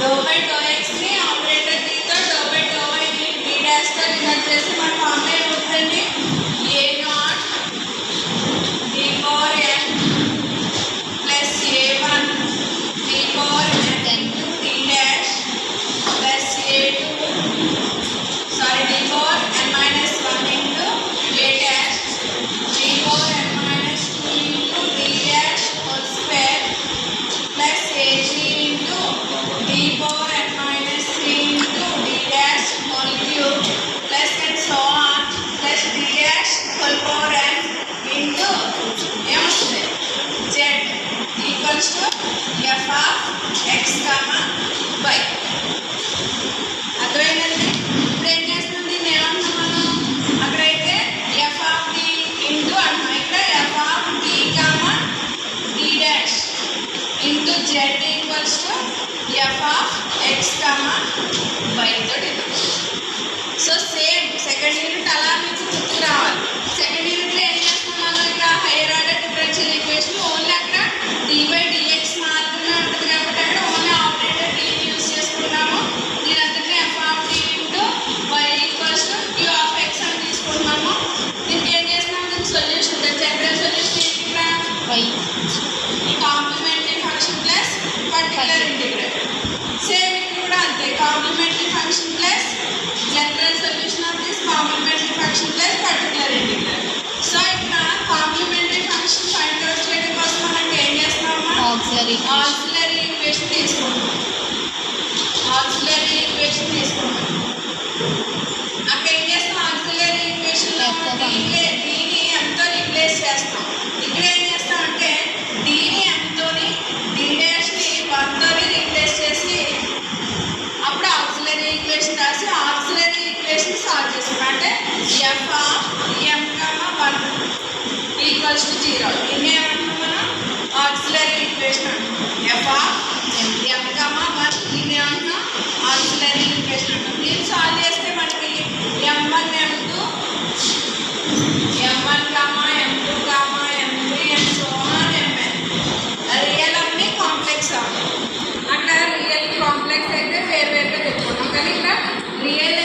Do by do ఎక్స్ని operator డీతో do by do వైని డి డాష్తో డివైడ్ చేసి మన ఫార్ములా ఏమవుతుందండి A naught D power N plus A one D power N into D dash plus A two sorry D power N minus 1 into A dash D power N minus 2 into D dash whole square plus ఏ3 into D power N minus 3 into D dash whole cube plus and so on plus D dash whole power N into ఏమొస్తుంది Z equals to F of X comma Y. అర్థమైందండి? ఇప్పుడు ఏం చేస్తుంది దీన్ని ఏమంటున్నాం మనం అక్కడైతే ఎఫ్ ఆఫ్ డి ఇంటూ అంటున్నాం, ఇక్కడ F of D comma D dash into Z equals to F of X comma Y తోటి. సో సేమ్ సెకండ్ యూనిట్ అలా మీకు గుర్తుకు రావాలి. సెకండ్ యూనిట్లో ఏం చేస్తున్నాం మనం ఇక్కడ hire order differential equation only అక్కడ డి బై డిఎక్స్ మాత్రమే ఉంటుంది కాబట్టి అక్కడ ఓన్లీ ఆపరేటర్ డీని యూజ్ చేసుకుంటాము. దీని అంతటి F of D into Y equals to Q of X అని తీసుకుంటున్నాము. దీనికి ఏం చేస్తున్నాము దీనికి సొల్యూషన్ జనరల్ సొల్యూషన్ ఏంటి ఇక్కడ Y complementary function plus particular integral. Same ఇక్కడ కూడా అంతే complementary function plus general solution of this complementary function plus particular integral. So ఇక్కడ కాంప్లిమెంటరీ ఫంక్షన్ ఫైండ్ అవుట్ చేయడం కోసం మనం ఏం చేస్తామా ఆక్సిలరీ ఈక్వేషన్ తీసుకుంటాం. ఆక్సిలరీ ఈక్వేషన్ తీసుకుంటాం. అక్కడ ఏం చేస్తాం ఆక్సిలరీ ఈక్వేషన్లో దీని ఎంతో రీప్లేస్ చేస్తాం. ఇక్కడ ఏం చేస్తాం అంటే డీని ఎంతోని డి డాష్ని 1తోని రీప్లేస్ చేసి అప్పుడు ఆక్సిలరీ ఈక్వేషన్ రాసి ఆక్సిలరీ ఈక్వేషన్ సాల్వ్ చేస్తాం. అంటే F of M comma 1 equals to 0. దీన్ని ఏమంటున్నాం మనం ఆక్సిలరీ ఈక్వేషన్ అంటున్నాం. ఎఫ్ ఆఫ్ ఎం కామా 1 దీన్ని ఏమంటున్నాం ఆక్సిలరీ ఈక్వేషన్ అంటాం. దీన్ని సాల్వ్ చేస్తే మనకి m1 m2 m1 comma m2 comma m3 and so on mn real అవ్వని కాంప్లెక్స్ అవ్వని. అక్కడ రియల్ కాంప్లెక్స్ అయితే వేరువేరుగా తెచ్చుకున్నాం కానీ ఇక్కడ రియల్